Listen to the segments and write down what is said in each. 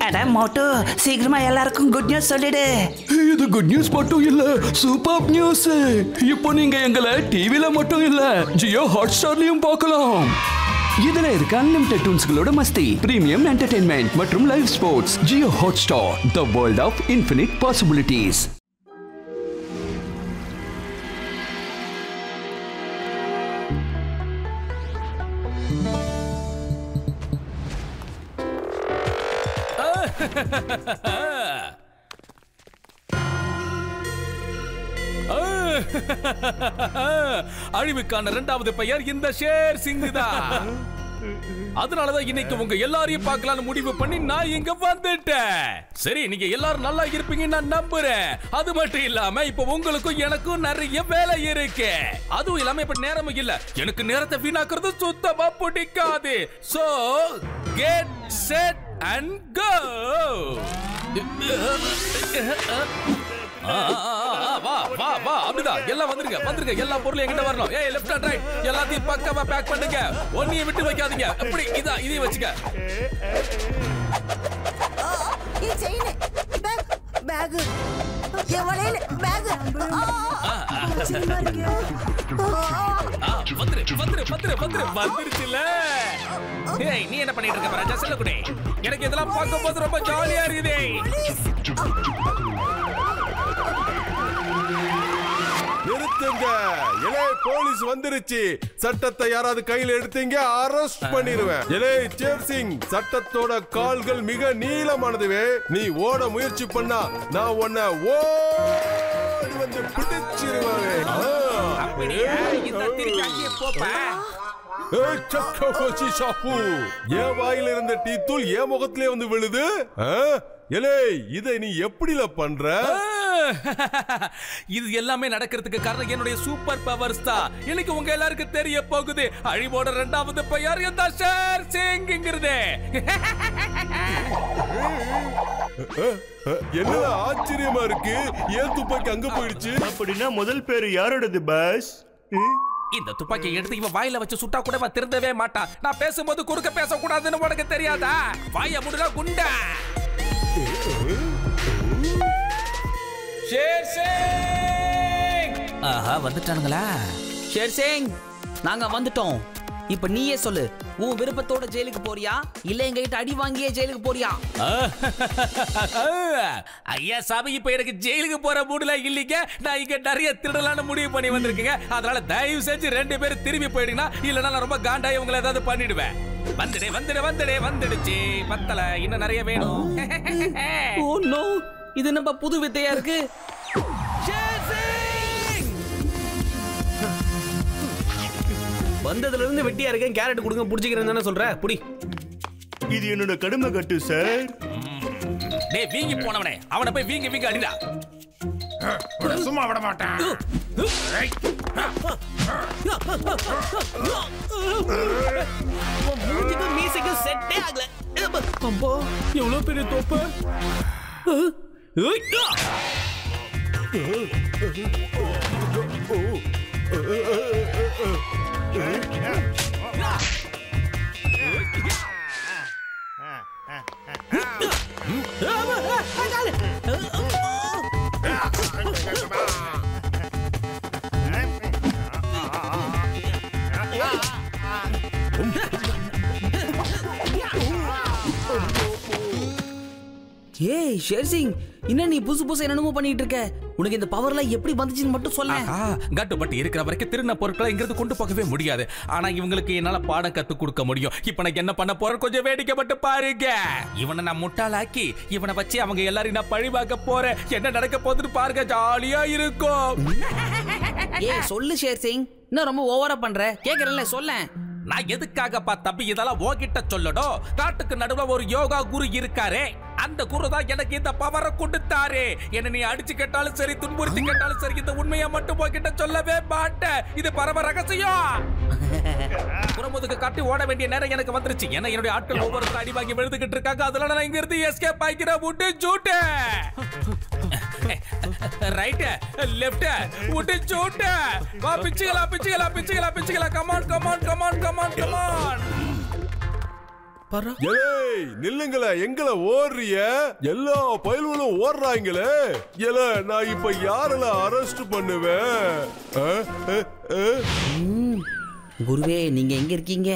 அட மோட்டு, சீக்கிரமா எல்லாருக்கும் குட் நியூஸ் சொல்லிடு. இது குட் நியூஸ் மட்டும் இல்ல, சூப்பர் நியூஸ். இப்போ நீங்க எங்களை டிவில மட்டும் இல்ல, ஜியோ ஹாட்ஸ்டார்லயும் பார்க்கலாம். இதுல இருக்க அன்லிமிட்டெட் டூன்ஸ்களோட மஸ்தி, பிரீமியம் என்டர்டெயின்மெண்ட் மற்றும் live sports. Jio Hotstar, the world of infinite possibilities. அழிவுக்கான இரண்டாவது பெயர் இந்த ஷேர் சிங் தான். அதனாலதான் இன்னைக்கு உங்க எல்லாரையும் பார்க்கலாம்னு முடிவு பண்ணி நான் இங்க வந்துட்டேன். சரி, நீங்க எல்லாரும் நல்லா இருப்பீங்க நான் நம்புறேன். அது மட்டும் இல்லாம இப்ப உங்களுக்கும் எனக்கும் நிறைய வேலை இருக்கு. அதுவும் இல்லாம இப்ப நேரமும் இல்ல. எனக்கு நேரத்தை வீணாக்குறது சுத்தமா பிடிக்காது. So get set and go. வா வா அப்படிதான். எல்லாம் வந்துருங்க. எல்லா பொருளும் என்கிட்ட வரணும். ஏய், லெஃப்ட் அண்ட் ரைட் எல்லாத்தையும் பக்காவா பேக் பண்ணுங்க. ஒன்னையும் விட்டு வைக்காதீங்க. அப்படி இதையும் வச்சுக்க. பேக் எவளையில பேக் வந்துருச்சுல. ஏய், நீ என்ன பண்ணிட்டு இருக்க ராஜா செல்லக்குடி? எனக்கு இதெல்லாம் பார்க்கும்போது ரொம்ப ஜாலியா இருக்குதே. நிறுத்துங்க. இலே, போலீஸ் வந்துருச்சு. சட்டத்தை யாராவது கையில் எடுத்தீங்க அரெஸ்ட் பண்ணிடுவேன். இலே ஷேர் சிங், சட்டத்தோட கால்கள் மிக நீளமானதுவே. நீ ஓட முயற்சி பண்ணா நான் உன்னை ஓடி வந்து பிடிச்சிருவேன். என் வாயில இருந்த டீ தூள் என் முகத்திலே வந்து விழுது. இதை நீ எப்படில பண்ற? இது எல்லாமே நடக்கிறதுக்கு காரணம் என்னுடைய சூப்பர் பவர்ஸ் தான். இன்னைக்கு உங்க எல்லாருக்கும் தெரிய போகுது. அழிவோட இரண்டாவது பெயர் இந்த ஷேர் சிங்ங்கிறது. என்னடா ஆச்சரியமா இருக்கு, ஏன் துப்பாக்கி அங்க போயிடுச்சு? அப்படின்னா முதல் பேரு யாரோடது பாஸ்? இந்த துப்பாக்கி எடுத்து இவன் வாயில வச்சு சுட்டா கூட திருந்தவே மாட்டான். நான் பேசும்போது குறுக்க பேசக்கூடாதுன்னு உனக்கு தெரியாதா? வாய முடுடா குண்டா. ஷேர் சிங்! ஆஹா, வந்துட்டானுங்களா? ஷேர் சிங், நாங்க வந்துட்டோம். இப்ப நீயே சொல்லு, உன் விருப்பத்தோட ஜெயிலுக்கு போறியா இல்ல எங்ககிட்ட அடி வாங்கியே ஜெயிலுக்கு போறியா? ஐயா சாமி, இப்ப எனக்கு ஜெயிலுக்கு போற மூடுல இல்லீங்க. நான் இங்க நிறைய திருடலான்னு முடிவு பண்ணி வந்திருக்கீங்க. அதனால தயவு செஞ்சு 2 பேரும் திரும்பி போயிடுங்க. இல்லனா நான் ரொம்ப காண்டாயி உங்களை ஏதாவது பண்ணிடுவேன். வந்துடுச்சு. பத்தல, இன்னும் நிறைய வேணும். ஓ நோ, இது நம்ம புது வித்தையா இருக்கு. வந்ததுல இருந்து வெட்டியா இருக்கேன். கேரட் கொடுங்க, புடிச்சிக்கிறேன் தானே சொல்ற. புடி. இது என்னோட கடுமை கட்டு சார். டேய், வீங்கி போனவனே, அவனை போய் வீங்கி அடிடா. சும்மா விட மாட்டேன். மூஞ்சிக்கு மீசைக்கு செட்டே ஆகல. அப்பா, எவ்வளவு பெரிய தோப்பு. ஏய் ஷேர் சிங், என்ன நீ புதுசு என்னமோ பண்ணிட்டு இருக்க? உனக்கு இந்த பவர்லாம் எப்படி வந்துச்சுன்னு மட்டும் சொல்ல. கட்டுப்பட்டு இருக்கிற வரைக்கும் திருந பொருட்களை இங்கிருந்து கொண்டு போகவே முடியாது. ஆனா இவங்களுக்கு என்னால பாடம் கத்து கொடுக்க முடியும். இப்ப நான் என்ன பண்ண போறேன் கொஞ்சம் வேடிக்கைப்பட்டு பாருங்க. இவனை நான் முட்டாளாக்கி இவனை வச்சு அவங்க எல்லாரும் நான் பழிவாக்க போறேன். என்ன நடக்க போகுதுன்னு பாருங்க, ஜாலியா இருக்கும். ஏய் சொல்லு ஷேர் சிங், இன்னும் ரொம்ப ஓவரா பண்ற. கேக்குறேன்ல, சொல்லேன். நான் எதுக்காகப்பா தம்பி இதெல்லாம் ஓகிட்ட சொல்லணும்? காட்டுக்கு நடுவுல ஒரு யோகா குரு இருக்காரே, அந்த குரு தான் எனக்கு இந்த பவரை கொடுத்தாரு. என்ன நீ அடிச்சு கேட்டாலும் சரி, துன்புறுத்தி கேட்டாலும் சரி, இந்த உண்மையை மட்டும் போகிட்ட சொல்லவே மாட்டேன். இது பரம ரகசியம். புறமுதுக்கு காட்டி ஓட வேண்டிய நேரம் எனக்கு வந்துருச்சு. ஏன்னா என்னுடைய ஆட்கள் ஒவ்வொருத்தரும் அடி வாங்கி விழுந்துகிட்டு இருக்காங்க. அதனால நான் இங்க இருந்து எஸ்கேப் ஆகிக்கிறேன். விட்டு ஜூட்டு ரைட் லெஃப்ட் விட்டு ஜூட்டு. வா பிச்சுகளா. கமான். பாரு. ஏய் நில்லுங்களே, எங்கள ஓடுறிய? எல்லா பயல்களும் ஓடுறாங்களே. ஏல நான் இப்ப யாரெல்லாம் அரெஸ்ட் பண்ணுவேன்? குருவே நீங்க எங்க இருக்கீங்க?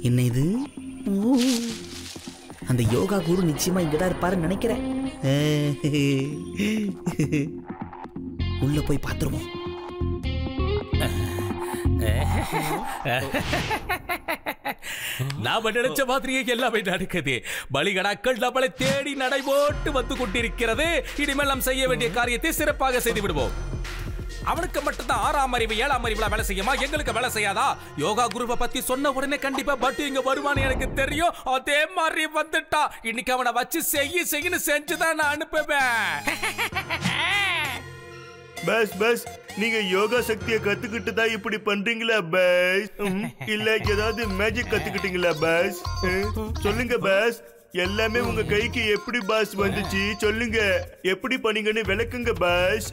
என்ன இது? அந்த யோகா குரு நிச்சயமா இங்கதான் இருப்பாருன்னு நினைக்கிறேன். உள்ள போய் பார்த்துருவோம். நாம நினைச்ச மாதிரியே எல்லாமே நடக்குது. பலிகடாக்கள் நம்மளை தேடி நடைபோட்டு வந்து கொண்டிருக்கிறது. இனிமேல் நாம் செய்ய வேண்டிய காரியத்தை சிறப்பாக செய்து விடுவோம். அவனுக்கு மட்டும்தான் 6ஆம் அறிவு 7ஆம் அறிவுல வேலை செய்யுமா? எங்களுக்கு வேலை செய்யாதா? யோகா குருவை பத்தி சொன்ன உடனே கண்டிப்பா பட்டு இங்க வருவான்னு எனக்கு தெரியும். அதே மாதிரி வந்துட்டா. இன்னைக்கு அவனை வச்சு செய்யு செஞ்சுதான் நான் அனுப்புவேன். பஸ் நீங்க யோகா சக்தியை கத்துக்கிட்டு தான் இப்படி பண்றீங்களா பஸ்? இல்ல ஏதாவது மேஜிக் கத்துக்கிட்டீங்களா பஸ்? சொல்லுங்க பஸ். எல்லாமே உங்க கைக்கு எப்படி பாஸ் வந்துச்சு? சொல்லுங்க, எப்படி பண்ணீங்கன்னு விளக்குங்க பாஸ்.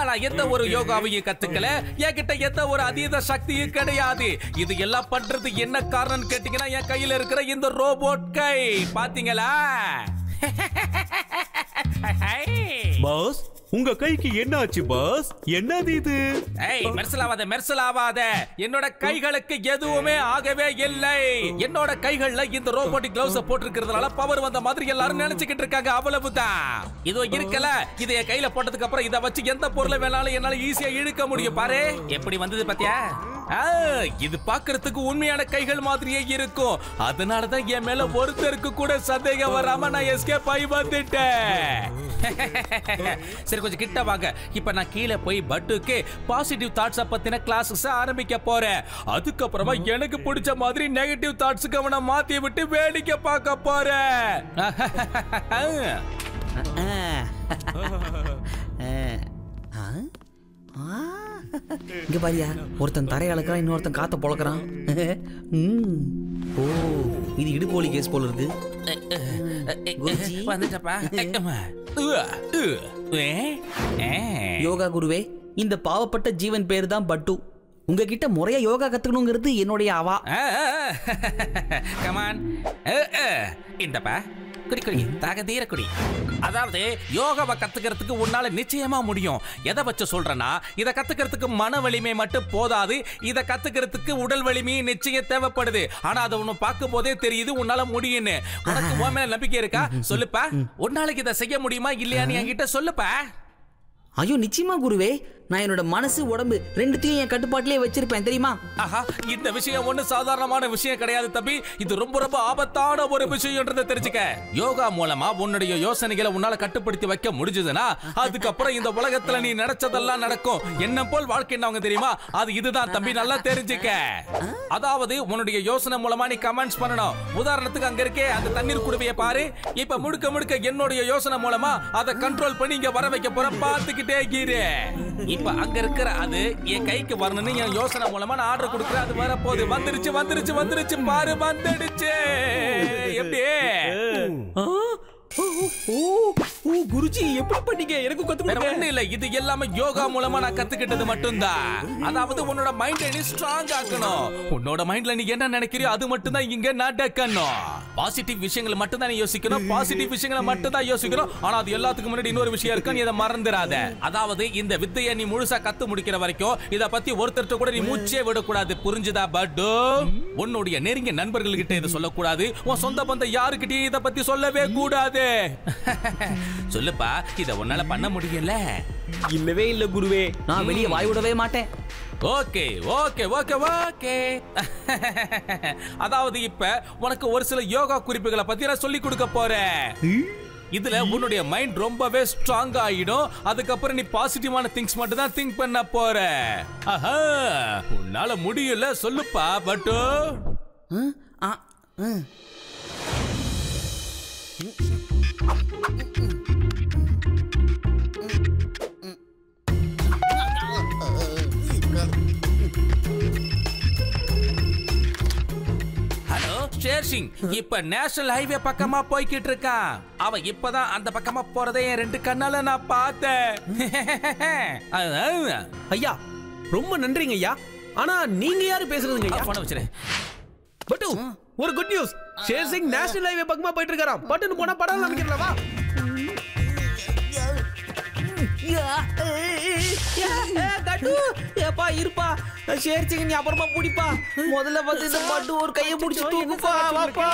நான் எந்த ஒரு யோகாவையும் கத்துக்கல. என்கிட்ட எந்த ஒரு அதீத சக்தியும் கிடையாது. இது எல்லாம் பண்றது என்ன காரணம் கேட்டீங்கன்னா, என் கையில இருக்கிற இந்த ரோபோட் கை பாத்தீங்களா? பாஸ் உங்க கைக்கு என்ன ஆச்சு பாஸ்? என்னது இது? மெர்சலாவாத. என்னோட கைகளுக்கு எதுவுமே ஆகவே இல்லை. என்னோட கைகள்ல இந்த ரோபோட்டிக் கிளவுஸ் போட்டிருக்கிறதுனால பவர் வந்த மாதிரி எல்லாரும் நினைச்சுக்கிட்டு இருக்காங்க. அவ்வளவுதான். இதோ இருக்கல, இதை என் கையில போட்டதுக்கு அப்புறம் இதை வச்சு எந்த பொருளை வேணாலும் என்னால ஈஸியா இழுக்க முடியும். பாரு எப்படி வந்தது பாத்தியா? இது பாக்குறதுக்கு உண்மையான கைகள் மாதிரியே இருக்கும். அதனாலதான் என் மேல ஒருத்தருக்கு கூட சந்தேகம் வராம நான் எஸ்கேப் ஆகி வந்துட்டேன். சரி கொஞ்சம் கிட்ட வாங்க. இப்ப நான் கீழே போய் பட்டுக்கு பாசிட்டிவ் தாட்ஸ் பத்தின கிளாஸஸ் ஆரம்பிக்க போறேன். அதுக்கப்புறமா எனக்கு பிடிச்ச மாதிரி நெகட்டிவ் தாட்ஸ்க்கு அவனை மாத்தி விட்டு வேடிக்கை பார்க்க போறேன். இங்க பாரியா, ஒருத்தன் தரைய அளக்கிறான், இன்னொருத்தன் காத்த பொழக்கிறான். ஓ இது இடுப்போலி கேஸ் போல இருக்கு. யோகா குருவே, இந்த பாவப்பட்ட ஜீவன் பேரு தான் பட்டு. உங்ககிட்ட முறையா யோகா கத்துக்கணுங்கிறது என்னுடைய அவா. கமான் இந்தப்பா குடி குடி தாக தீர குடி. அதாவது யோகாவை கத்துக்கிறதுக்கு உன்னால நிச்சயமா முடியும். எதை வச்சு சொல்றேன்னா, இதை கத்துக்கிறதுக்கு மன வலிமை மட்டும் போதாது, இதை கத்துக்கிறதுக்கு உடல் வலிமையும் நிச்சயம் தேவைப்படுது. ஆனா அதை ஒண்ணு பார்க்கும் போதே தெரியுது உன்னால முடியும்னு. உனக்கு உன் மேல நம்பிக்கை இருக்கா? சொல்லுப்பா, உன்னால இதை செய்ய முடியுமா இல்லையான்னு என்கிட்ட சொல்லுப்பா. ஐயோ நிச்சயமா குருவே, நான் என்னோட மனசு உடம்பு ரெண்டுத்தையும் என் கட்டுப்பாட்டிலே வச்சிருப்பேன் தெரியுமா? ஆஹா, இந்த விஷயம் ஒண்ணு சாதாரணமான விஷயம் கிடையாது தம்பி. இது ரொம்ப ரொம்ப ஆபத்தான ஒரு விஷயம்ன்றதை தெரிஞ்சுக்க. யோகா மூலமா உன்னுடைய யோசனைகளை உன்னால கட்டுப்படுத்தி வைக்க முடிஞ்சதுன்னா, அதுக்கப்புறம் இந்த உலகத்துல நீ நினைச்சதெல்லாம் நடக்கும். என்ன போல் வாழ்க்கை என்னவங்க தெரியுமா? அது இதுதான் தம்பி, நல்லா தெரிஞ்சுக்க. அதாவது உன்னுடைய யோசனை மூலமா நீ கமெண்ட்ஸ் பண்ணணும். உதாரணத்துக்கு அங்க இருக்கே அந்த தண்ணீர் குடுவையை பாரு. இப்ப முழுக்க முழுக்க என்னுடைய யோசனை மூலமா அதை கண்ட்ரோல் பண்ணி இங்க வர வைக்க போற. பார்த்துக்கிட்டே இரு. இப்ப அங்க இருக்கிற அது என் கைக்கு வரணும்னு என் யோசனை மூலமா நான் ஆர்டர் கொடுக்குறேன். அது வர போகுது. வந்துருச்சு பாரு, வந்துடுச்சு. எப்படி குருஜி எப்படி பண்ணீங்க? எனக்கு கத்துக்கிட்டேன் இல்ல, இது எல்லாமே யோகா மூலமா நான் கத்துக்கிட்டது மட்டும்தான். அதாவது உன்னோட மைண்ட நீ ஸ்ட்ராங் ஆக்கணும். உன்னோட மைண்ட்ல நீ என்ன நினைக்கிறியோ அது மட்டும் தான் இங்க நடக்கணும். பாசிட்டிவ் விஷயங்களை மட்டும் தான் நீ யோசிக்கணும். பாசிட்டிவ் விஷயங்களை மட்டும் தான் யோசிக்கணும். ஆனா அது எல்லாத்துக்கும் முன்னாடி இன்னொரு விஷயம் இருக்கு, நீ அதை மறந்துடாத. அதாவது இந்த வித்தையை நீ முழுசா கத்து முடிக்கிற வரைக்கும் இத பத்தி ஒருத்தர்ட்ட கூட நீ மூச்சே விடக்கூடாது. புரிஞ்சுதா பட்டு? உன்னுடைய நெருங்கிய நண்பர்கள் கிட்ட இதை சொல்லக்கூடாது. உன் சொந்த பந்தம் யாருக்கிட்டயும் இத பத்தி சொல்லவே கூடாது. சொல்லுப்பா, இத உன்னால பண்ண முடியல? இல்லவே இல்ல குருவே, நான் வெளியே வாய் விடவே மாட்டேன். Okay okay okay okay. அதாவது இப்ப உனக்கு ஒரு சில யோகா குறிப்புகளை பத்தி நான் சொல்லி கொடுக்க போறேன். இதுல உன்னுடைய மைண்ட் ரொம்பவே ஸ்ட்ராங் ஆயிடும். அதுக்கப்புறம் நீ பாசிட்டிவான திங்ஸ் மட்டும் தான் திங்க் பண்ண போற. ஆஹா, உன்னால முடியல சொல்லுப்பா பட்டு. ஷேர்சிங் இப்ப நேஷனல் ஹைவே பக்கமா போய்கிட்டு இருக்கான். அவன் இப்பதான் அந்த பக்கமா போறதை என் 2 கண்ணால நான் பார்த்தேன். ஐயா ரொம்ப நன்றிங்க ஐயா. ஆனா நீங்க யாரு பேசுறதுங்க ஐயா? போன வச்சிரு. பட்டு ஒரு good news. Share Singh national highway பக்கமா போயிட்டு இருக்காராம். பட்டுன்னு போனா படம் நம்பிக்கிறல வா. கட்டு ஏப்பா இருப்பா. ஷேர் சிங் நீ அப்புறமா பிடிப்பா. முதல்ல வந்து இந்த பட்டு ஒரு கையை பிடிச்சி தூக்குப்பா. வாப்பா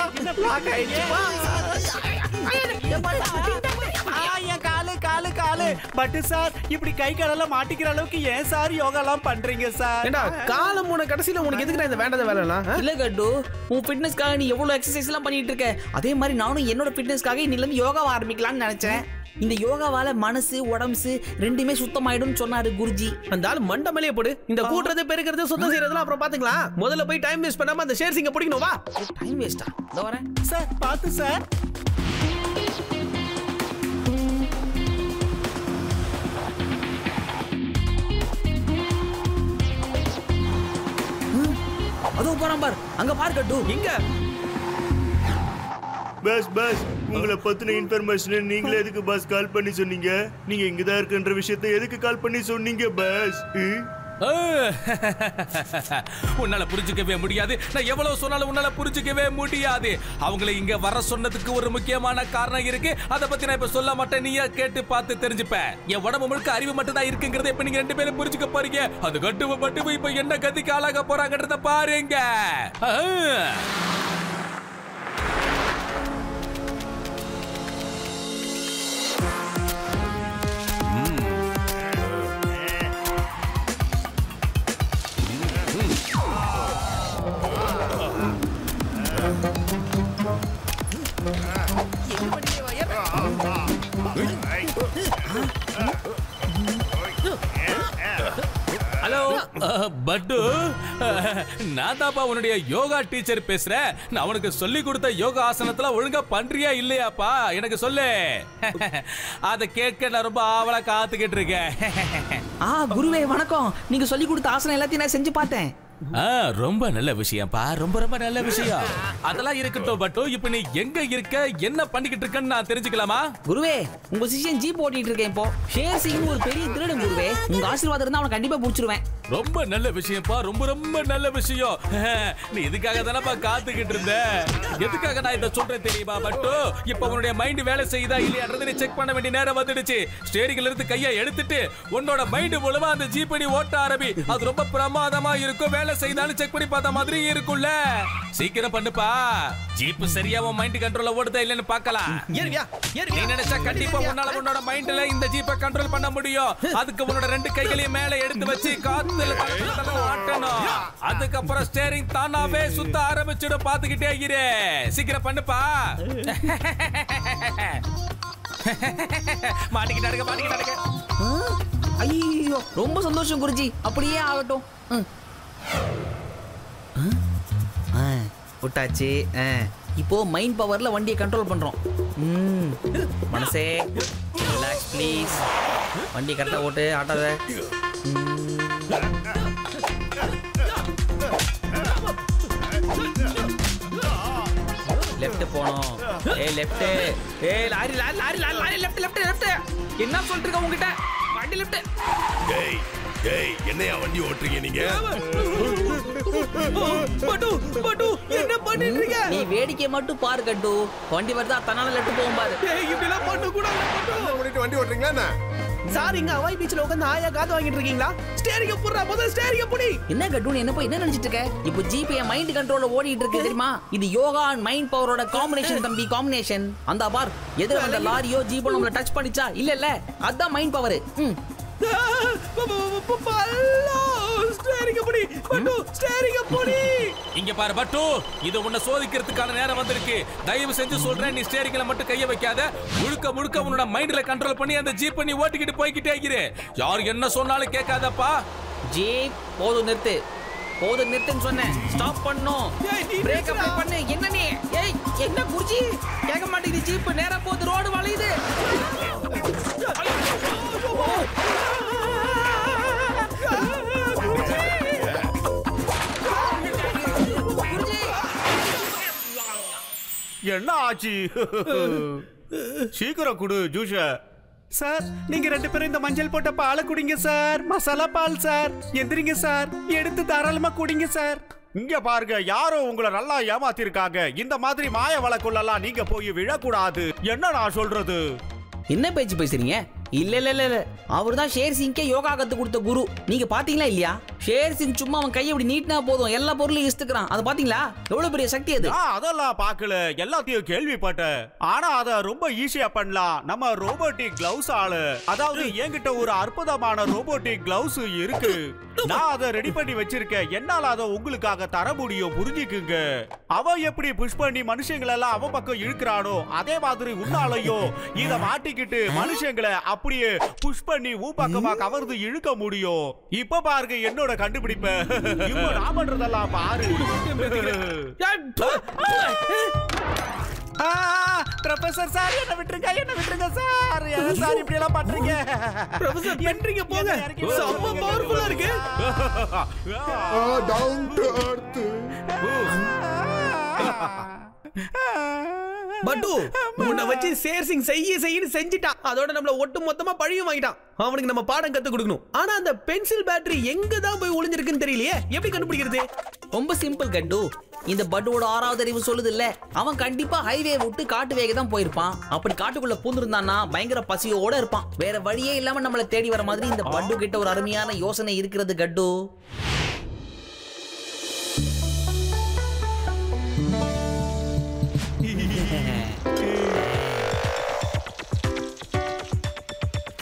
பட்டு சார் இப்படி கை காலெல்லாம் மாட்டிக்கிற அளவுக்கு ஏன் சார் யோகாலாம் பண்றீங்க சார்? ஏண்டா காலம் போன கடைசியில உனக்கு எதுக்கு இந்த வேண்டாத வேலைலாம்? இல்ல கட்டு, உன் ஃபிட்னஸ்க்காக நீ எவ்வளவு எக்ஸசைஸ் எல்லாம் பண்ணிட்டு இருக்க, அதே மாதிரி நானும் என்னோட ஃபிட்னஸ்க்காக இன்னில இருந்து யோகாவை ஆரம்பிக்கலாம்னு நினைச்சேன். இந்த யோகாவால மனசு உடம்பு ரெண்டுமே சுத்தமாயிடும் சொன்னாரு குருஜி. அந்த ஆளு மண்ட மேலே போடு. இந்த கூட்டுறது பெருக்கிறது சுத்தம் செய்யறதுலாம் அப்புறம் பாத்துக்கலாம். முதல்ல போய் டைம் வேஸ்ட் பண்ணாம அந்த ஷேர் சிங்க பிடிக்கணும் வா. டைம் வேஸ்டா? இதோ வரேன் சார். பாத்து சார். அதோ போறான் பார். அங்க பார் கட்டு. எங்க? பஸ் உங்களை பத்தின இன்ஃபர்மேஷன் நீங்களே எதுக்கு பஸ் கால் பண்ணி சொன்னீங்க? நீங்க இங்கதான் இருக்குன்ற விஷயத்தை எதுக்கு கால் பண்ணி சொன்னீங்க பஸ்? உன்னால புரிஞ்சுக்கவே முடியாது. நான் எவ்வளவு சொன்னாலும் உன்னால புரிஞ்சுக்கவே முடியாது. அவங்களை இங்க வர சொன்னதுக்கு ஒரு முக்கியமான காரணம் இருக்கு. அத பத்தி நான் இப்ப சொல்ல மாட்டேன். நீயா கேட்டு பார்த்து தெரிஞ்சுப்ப. என் உடம்பு முழுக்க அறிவு மட்டும் தான் இருக்குங்கிறத இப்ப நீங்க 2 பேரும் புரிஞ்சுக்க போறீங்க. அது கட்டுவ மட்டும் இப்ப என்ன கதிக்கு ஆளாக போறாங்கன்றத பாருங்க. ஹலோ பட்டு, நான் தாப்பா உன்னுடைய யோகா டீச்சர் பேசுறேன். நான் உனக்கு சொல்லி கொடுத்த யோகா ஆசனத்துல ஒழுங்கா பண்றியா இல்லையாப்பா எனக்கு சொல்லு. அத கேட்க நான் ரொம்ப ஆவலா காத்துக்கிட்டு இருக்கேன். குருவே வணக்கம். நீங்க சொல்லி கொடுத்த ஆசனம் எல்லாத்தையும் நான் செஞ்சு பார்த்தேன். ரொம்ப நல்ல விஷயம்ப்பா. ரொம்ப ரொம்ப நல்ல விஷயம். அதெல்லாம் இருக்கட்டும் பட்டு, இப்ப நீ எங்க இருக்க, என்ன பண்ணிக்கிட்டு இருக்கன்னு நான் தெரிஞ்சுக்கலாமா? குருவே, உங்க சிஷ்யன் ஜீப் ஓட்டிட்டு இருக்கேன் இப்போ. ஷேர் சிங் ஒரு பெரிய திருடன் குருவே. உங்க ஆசீர்வாதம் இருந்தா அவனை கண்டிப்பா புடிச்சிருவேன். ரொம்ப நல்ல விஷயம்ப்பா. ரொம்ப ரொம்ப நல்ல விஷயம். நீ இதுக்காக தானப்பா காத்துக்கிட்டு இருந்த. எதுக்காக நான் இதை சொல்றேன் தெரியுமா பட்டு? இப்ப உன்னுடைய மைண்ட் வேலை செய்யுதா இல்லையான்றதை நீ செக் பண்ண வேண்டிய நேரம் வந்துடுச்சு. ஸ்டேரிங்ல இருந்து கையை எடுத்துட்டு உன்னோட மைண்ட் மூலமா அந்த ஜீப்பை நீ ஓட்ட ஆரம்பி. அது ரொம்ப பிரமாதமா இருக்கும். வேலை செய்தாலும் செக் பண்ணி பார்த்த மாதிரி இருக்கும்ல. சீக்கிரம் பண்ணுப்பா. ஜீப் சரியா உன் மைண்ட் கண்ட்ரோல்ல ஓடுதா இல்லன்னு பார்க்கலாம். நீ நினைச்சா கண்டிப்பா உன்னால உன்னோட மைண்ட்ல இந்த ஜீப்பை கண்ட்ரோல் பண்ண முடியும். அதுக்கு உன்னோட 2 கைகளையும் மேலே எடுத்து வச்சு காத்துல ஆட்டணும். அதுக்கப்புறம் ஸ்டேரிங் தானாவே சுத்த ஆரம்பிச்சிடும். பாத்துக்கிட்டே இரு. சீக்கிரம் பண்ணுப்பா. மாட்டிக்கிட்டாருங்க. ஐயோ, ரொம்ப சந்தோஷம் குருஜி. அப்படியே ஆகட்டும். விட்டாச்சு. இப்போ மைண்ட் பவர்ல வண்டியை கண்ட்ரோல் பண்றோம். மனசே ரிலாக்ஸ் ப்ளீஸ். வண்டி கரெக்டா ஓட்டு, ஆட்டாத. லெஃப்ட் போனோம். Left. Lorry lorry lorry lorry left left left. என்ன சொல்லிட்டு இருக்க உங்ககிட்ட? வண்டி லெஃப்ட். என்னையா வண்டி ஓட்டுறீங்க நீங்க? என்ன பண்ணிட்டு இருக்க? நீ வேடிக்கை மட்டும் பாரு கட்டு. வண்டி வருதா தன்னால லெஃப்ட் போகும் பாரு. இப்படிலாம் பண்ண கூடாது. வண்டி ஓட்டுறீங்களா என்ன? சார், இங்க ஹவாய் பீச்ல உட்கார்ந்து ஆயா காத்து வாங்கிட்டு இருக்கீங்களா? ஸ்டேரிங்க புடுறா, முதல்ல ஸ்டேரிங்க புடி. என்ன கட்டு, என்ன போய் என்ன நினைச்சிட்டு இருக்க? இப்போ ஜிபி என் மைண்ட் கண்ட்ரோல்ல ஓடிட்டு இருக்கு தெரியுமா? இது யோகா அண்ட் மைண்ட் பவரோட காம்பினேஷன் தம்பி, காம்பினேஷன். அந்த பார் எதிர வந்த லாரியோ ஜீப்போ நம்மள டச் பண்ணிச்சா? இல்ல அதான் மைண்ட் பவர். இங்க பாரு பட்டு, இது உன்னை சோதிக்கிறதுக்கான நேரம் வந்திருக்கு. தயவு செஞ்சு சொல்றேன், நீ ஸ்டேரிங்ல மட்டும் கைய வைக்காத. முழுக்க முழுக்க உன்னோட மைண்ட்ல கண்ட்ரோல் பண்ணி அந்த ஜீப் நீ ஓட்டிக்கிட்டு போய்கிட்டே இரு. யார் என்ன சொன்னாலும் கேட்காதப்பா. ஜீப் போதும், நிறுத்து. போதும், நிறுத்துன்னு சொன்னேன். ஸ்டாப் பண்ணணும். பிரேக் அப்ளை பண்ணு. என்ன நீ? ஏய், என்ன குருஜி கேட்க மாட்டேங்குது. ஜீப் நேரா போகுது, ரோடு வளையுது. என்ன ஆச்சு? சீக்கிரம் குடு ஜூஸ. சார் நீங்க 2 பேரும் இந்த மஞ்சள் போட்ட பாலை குடிங்க சார். மசாலா பால் சார். எந்திரிங்க சார். எடுத்து தாராளமா குடிங்க சார். இங்க பாருங்க, யாரோ உங்களை நல்லா ஏமாத்திருக்காங்க. இந்த மாதிரி மாய வழக்குள்ளலாம் நீங்க போய் விழக்கூடாது. என்ன நான் சொல்றது? என்ன பேச்சு பேசுறீங்க? இல்ல இல்ல இல்ல இல்ல, அவர் தான் ஷேர் சிங்கே யோகா கத்து கொடுத்த குரு. நீங்க பாத்தீங்களா இல்லையா? ஷேர் சிங் சும்மா அவன் கையை இப்படி நீட்டினா போதும் எல்லா பொருளையும் இஸ்துக்கிறான். அது பாத்தீங்களா? எவ்வளவு பெரிய சக்தி அது. அதெல்லாம் பார்க்கல, எல்லாத்தையும் கேள்விப்பட்டேன். ஆனா அத ரொம்ப ஈஸியா பண்ணலாம். நம்ம ரோபோட்டிக் கிளவுஸ் ஆளு, அதாவது என்கிட்ட ஒரு அற்புதமான ரோபோட்டிக் கிளவுஸ் இருக்கு. நான் அதை ரெடி பண்ணி வச்சிருக்கேன். என்னால அதை உங்களுக்காக தர முடியும், புரிஞ்சுக்குங்க. அவன் எப்படி புஷ் பண்ணி மனுஷங்களெல்லாம் அவன் பக்கம் இழுக்கிறானோ, அதே மாதிரி உன்னாலையும் இத மாட்டிக்கிட்டு மனுஷங்களை அப்படியே புஷ் பண்ணி பக்கமா கவர்ந்து இழுக்க முடியும். இப்ப பாருங்க என்னோட கண்டுபிடிப்ப. இப்போ நான் பண்றதெல்லாம் பாரு. ப்ரொஃபசர் சார், என்ன விட்டுருங்க சார். என்ன சார் இப்படி எல்லாம் பண்றீங்க? ப்ரொஃபசர் பண்றீங்க போங்க. செம்ம பவர்ஃபுல்லா இருக்கு. Down to earth. பட்டு உன்னை வச்சு ஷேர் சிங் செய்யன்னு செஞ்சிட்டான். அதோட நம்மள ஒட்டு மொத்தமா பழியும் வாங்கிட்டான். அவனுக்கு நம்ம பாடம் கத்து கொடுக்கணும். ஆனா அந்த பென்சில் பேட்டரி எங்க தான் போய் ஒளிஞ்சிருக்குன்னு தெரியலையே. எப்படி கண்டுபிடிக்கிறது? ரொம்ப சிம்பிள் கண்டு. இந்த பட்டுவோட 6வது அறிவு சொல்லுது இல்ல, அவன் கண்டிப்பா ஹைவே விட்டு காட்டு வேக தான் போயிருப்பான். அப்படி காட்டுக்குள்ள பூந்திருந்தான்னா பயங்கர பசியோட இருப்பான். வேற வழியே இல்லாம நம்மள தேடி வர மாதிரி இந்த பட்டு கிட்ட ஒரு அருமையான யோசனை இருக்கிறது கட்டு.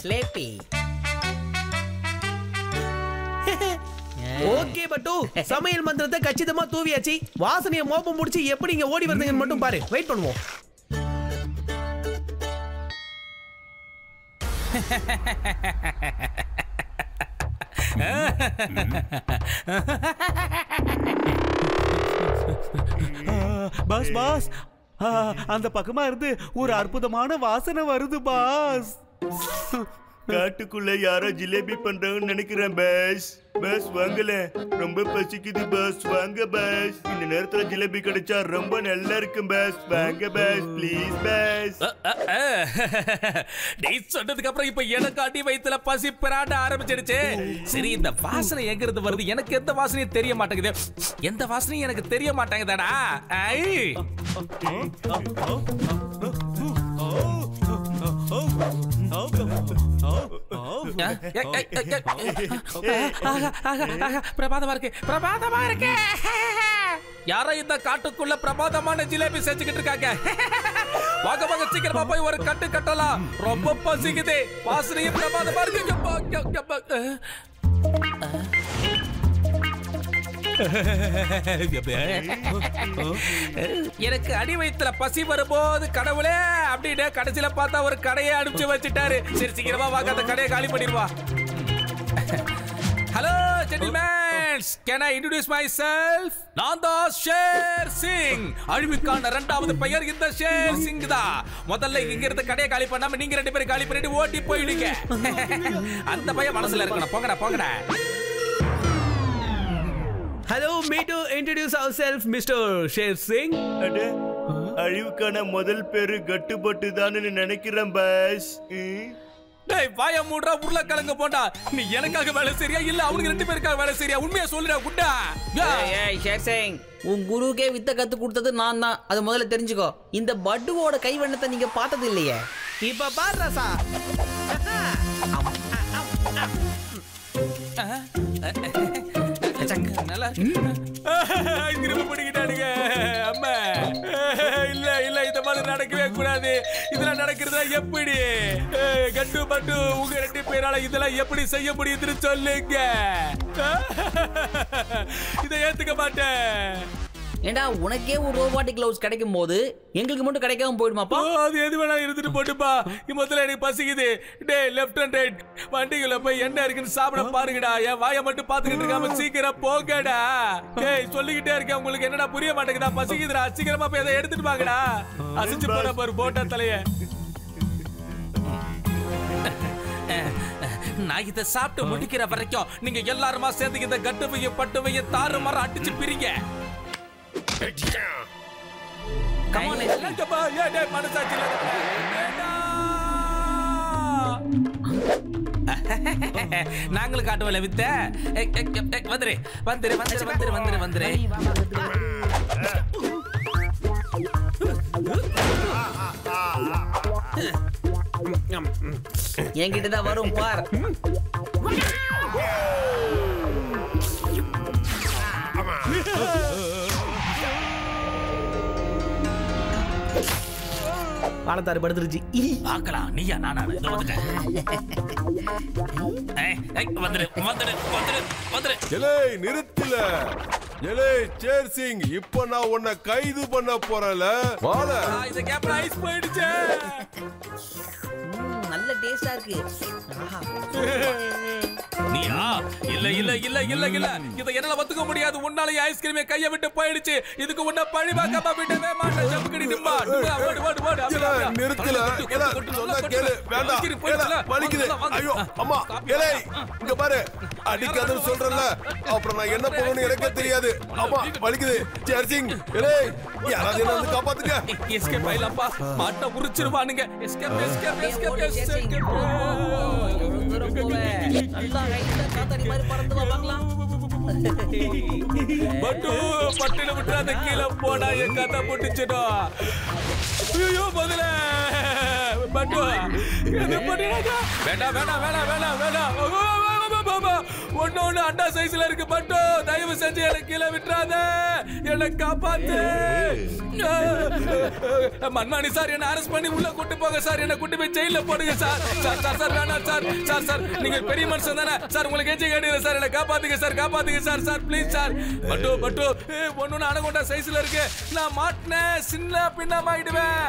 ஸ்லேப்பி. ஓகே பட்டு, சமையல் மந்திரத்தை கச்சிதமா தூவியாச்சு. வாசனைய மோப்பம் முடிச்சு எப்படி இங்க ஓடி வந்தீங்கன்னு மட்டும் பாரு. வெயிட் பண்ணுவோம். பாஸ் பாஸ், அந்த பக்கமா இருந்து ஒரு அற்புதமான வாசனை வருது பாஸ். காட்டுக்குள்ள யாரோ ஜிலேபி பண்றாங்கன்னு நினைக்கிறேன் பாஸ். பாஸ் வாங்கல, ரொம்ப பசிக்குது பாஸ். வாங்க பாஸ், இந்த நேரத்துல ஜிலேபி கிடைச்சா ரொம்ப நல்லா இருக்கும் பாஸ். வாங்க பாஸ், ப்ளீஸ் பாஸ். நீ சொன்னதுக்கு அப்புறம் இப்ப எனக்கு அடி வயித்துல பசி பிராட்ட ஆரம்பிச்சிடுச்சு. சரி, இந்த வாசனை எங்க இருந்து வருது? எனக்கு எந்த வாசனையும் தெரிய மாட்டேங்குது. எந்த வாசனையும் எனக்கு தெரிய மாட்டேங்குதாடா. பிரபாதமா இருக்கு. யாரோ இந்த காட்டுக்குள்ள பிரபாதமான ஜிலேபி செஞ்சுக்கிட்டு இருக்காங்க. வாங்க வாங்க, சீக்கிரமா போய் ஒரு கட்டு கட்டலாம். ரொம்ப பசிக்குது. வாசனையும் பிரபாதமா இருக்கு. எனக்கு அடி வயித்துல பசி வரும்போது கடவுளே அப்படின்னு கடைசியில பார்த்தா ஒரு கடையை அனுப்பிச்சு வச்சுட்டாரு. சரி, சீக்கிரமா வாங்க, அந்த கடையை காலி பண்ணிடுவா. Hello gentlemen, can I introduce myself? நான் தான் ஷேர் சிங். அழிவுக்கான 2வது பெயர் இந்த ஷேர் சிங் தான். முதல்ல இங்க இருந்து கடையை காலி பண்ணாம நீங்க 2 பேரும் காலி பண்ணிட்டு ஓட்டி போயிடுங்க. அந்த பையன் மனசுல இருக்கணும். போங்கடா போங்கடா. Hello, me to introduce ourselves, Mr. Sher Singh. அழிவுக்கான முதல் பேரு கட்டுப்பட்டு தான் நினைக்கிறேன் பாஸ். டேய், வாய மூடுறா, உருளைக்கிழங்கு போண்டா. நீ எனக்காக வேலை சரியா இல்ல அவனுக்கு 2 பேருக்காக வேலை சரியா? உண்மையா சொல்லுடா குட்டா. ஏய் ஷேர் சிங், உன் குருக்கே வித்த கத்து கொடுத்தது நான் தான். அது முதல்ல தெரிஞ்சுக்கோ. இந்த பட்டுவோட கைவண்ணத்தை நீங்க பார்த்தது இல்லையே. இப்ப பாரு ரசா. திரும்ப பண்ணிக்கிட்டானுங்க. அம்மா இல்ல இல்ல, இந்த மாதிரி நடக்கவே கூடாது. இதெல்லாம் நடக்கிறதா எப்படி? கண்டு பட்டு உங்க 2 பேரால இதெல்லாம் எப்படி செய்ய முடியுதுன்னு சொல்லுங்க. இதை ஏத்துக்க மாட்டேன். ஏண்டா, உனக்கே ஒரு ரோபோட்டிக் கிளவுஸ் கிடைக்கும் போது எங்களுக்கு மட்டும் கிடைக்காம போயிடுமாப்பா? அது எது வேணா இருந்துட்டு போட்டுப்பா. முதல்ல எனக்கு பசிக்குது. டே, லெஃப்ட் அண்ட் ரைட் வண்டிக்குள்ள போய் என்ன இருக்குன்னு சாப்பிட பாருங்கடா. என் வாயை மட்டும் பாத்துக்கிட்டு இருக்காம சீக்கிரம் போங்கடா. டேய், சொல்லிக்கிட்டே இருக்கேன், உங்களுக்கு என்னடா புரிய மாட்டேங்குதா? பசிக்குதுடா, சீக்கிரமா போய் அதை எடுத்துட்டு வாங்கடா. அசிச்சு போற பாரு போட்டா தலைய. நான் இதை சாப்பிட்டு முடிக்கிற வரைக்கும் நீங்க எல்லாருமா சேர்ந்து இந்த கட்டுவையும் பட்டுவையும் தாறுமாற அடிச்சு பிரிங்க. Come on, let's go. Yeah, மனசாட்சி நாங்களும் காட்டுவல வித்த. வந்துரு வந்துரு வந்துரு வந்துரு வந்துரு வந்துரு. என்கிட்டதான் வரும் பார். பாலத்தாரு படுத்துருச்சு. பார்க்கலாம். நீயா நானா? இதோ வந்துட்டேன். வந்துரு வந்துரு வந்துரு வந்துரு. எலே நிறுத்தல. எலே சேர்சிங், இப்போ நான் உன்னை கைது பண்ண போறேன்ல. வால. இந்த கேப்ல ஐஸ் போயிடுச்சு. நல்ல டேஸ்டா இருக்கு. நீயா? இல்ல இல்ல இல்ல இல்ல இல்ல, இத என்னால ஒத்துக்க முடியாது. உன்னால ஐஸ்கிரீமே கைய விட்டு போயிடுச்சு. இதுக்கு உன்ன பழி பார்க்காம விடவே மாட்டேன். ஜம்கடி நிம்மா. ஓடு ஓடு ஓடு. நிறுத்தல. எல சொன்னா கேளு. வேண்டாம். எல வலிக்குது. ஐயோ அம்மா. எலே இங்க பாரு. அடிக்காதன்னு சொல்றல. அப்புறம் நான் என்ன பண்ணனும்னு எனக்கே தெரியாது. அம்மா வலிக்குது. சேர்சிங், எலே யாராவது என்ன வந்து காப்பாத்துங்க. எஸ்கேப் ஆயிலப்பா. மாட்ட உரிச்சிருவானுங்க. Escape escape escape escape. நல்லா ரைட்டா காத்தாடி மாதிரி பறந்து வா பார்க்கலாம். பட்டு பட்டில விட்டுறாத, கீழே போடா. என் கதை போட்டுச்சுடா. ஐயோ பதில பட்டு என்ன பண்ணிடாத. வேண்டாம் வேண்டாம் வேண்டாம் வேண்டாம் வேண்டாம். ஒன்னு அண்டா சைஸ்ல இருக்கு. பட்டு தயவு செஞ்சு எனக்கு கீழே விட்டுறாத. என்னை காப்பாத்து. மன்மானி சார், என்ன அரெஸ்ட் பண்ணி உள்ள கூட்டு போங்க சார். என்ன கூட்டு போய் ஜெயில போடுங்க சார். சார் சார் சார் வேணாம் சார். சார் சார் நீங்க பெரிய மனுஷன் தானே சார். உங்களுக்கு எஞ்சி கேட்டீங்க சார். என்ன காப்பாத்துங்க சார். காப்பாத்துங்க சார். Sir please sir. பட்டு பட்டு ஒன்னு அனகொண்டா சைஸ்ல இருக்கு. நான் மாட்டினேன். சின்ன பின்னமாயிடுவேன்.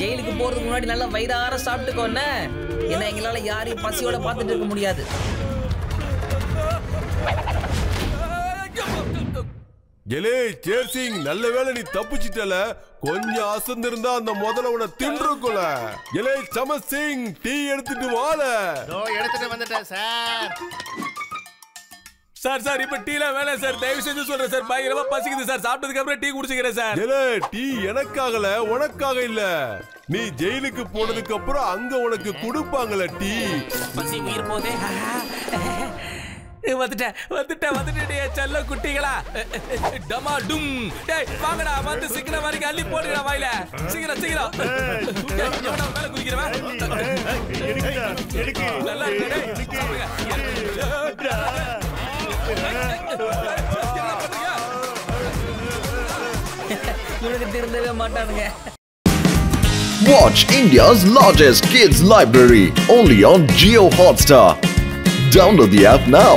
ஜெயிலுக்கு போறதுக்கு முன்னாடி நல்லா வயிறார சாப்பிட்டுக்கோன்னு. ஏன்னா எங்களால யாரையும் பசியோட பார்த்துட்டு இருக்க முடியாது. எலே சேர்சிங், நல்ல வேளை நீ தப்பிச்சிட்டல. கொஞ்சம் அசந்திருந்தா அந்த முதல்ல உன்னை தின்றுக்குல. எலே சமத் சிங், டீ எடுத்துட்டு வாழ. எடுத்துட்டு வந்துட்டேன் சார். சார் சார் இப்ப டீல வேணாம் சார். தயவு செஞ்சு சொல்றேன் சார். பயங்கரமா பசிக்குது சார். சாப்பிட்டதுக்கு அப்புறம் டீ குடிச்சுக்கிறேன் சார். எலே டீ எனக்காகல, உனக்காக இல்ல. நீ ஜெயிலுக்கு போனதுக்கு அப்புறம் அங்க உனக்கு கொடுப்பாங்கல டீ. பசி உயிர் போதே. வந்துட்டேன் வந்துட்டேன் வந்துட்டேன் செல்ல குட்டிகளா. டமா டும். டேய் வாங்கடா, வந்து சீக்கிரம் வரைக்கும் அள்ளி போடுங்கடா வாயில. சீக்கிரம் சீக்கிரம். எவனா மேல குதிக்கிறவன்? நல்லா இருக்கு. இவனுக்கு திருந்தவே மாட்டானுங்க. Watch India's largest kids library only on Jio Hotstar. Download the app now.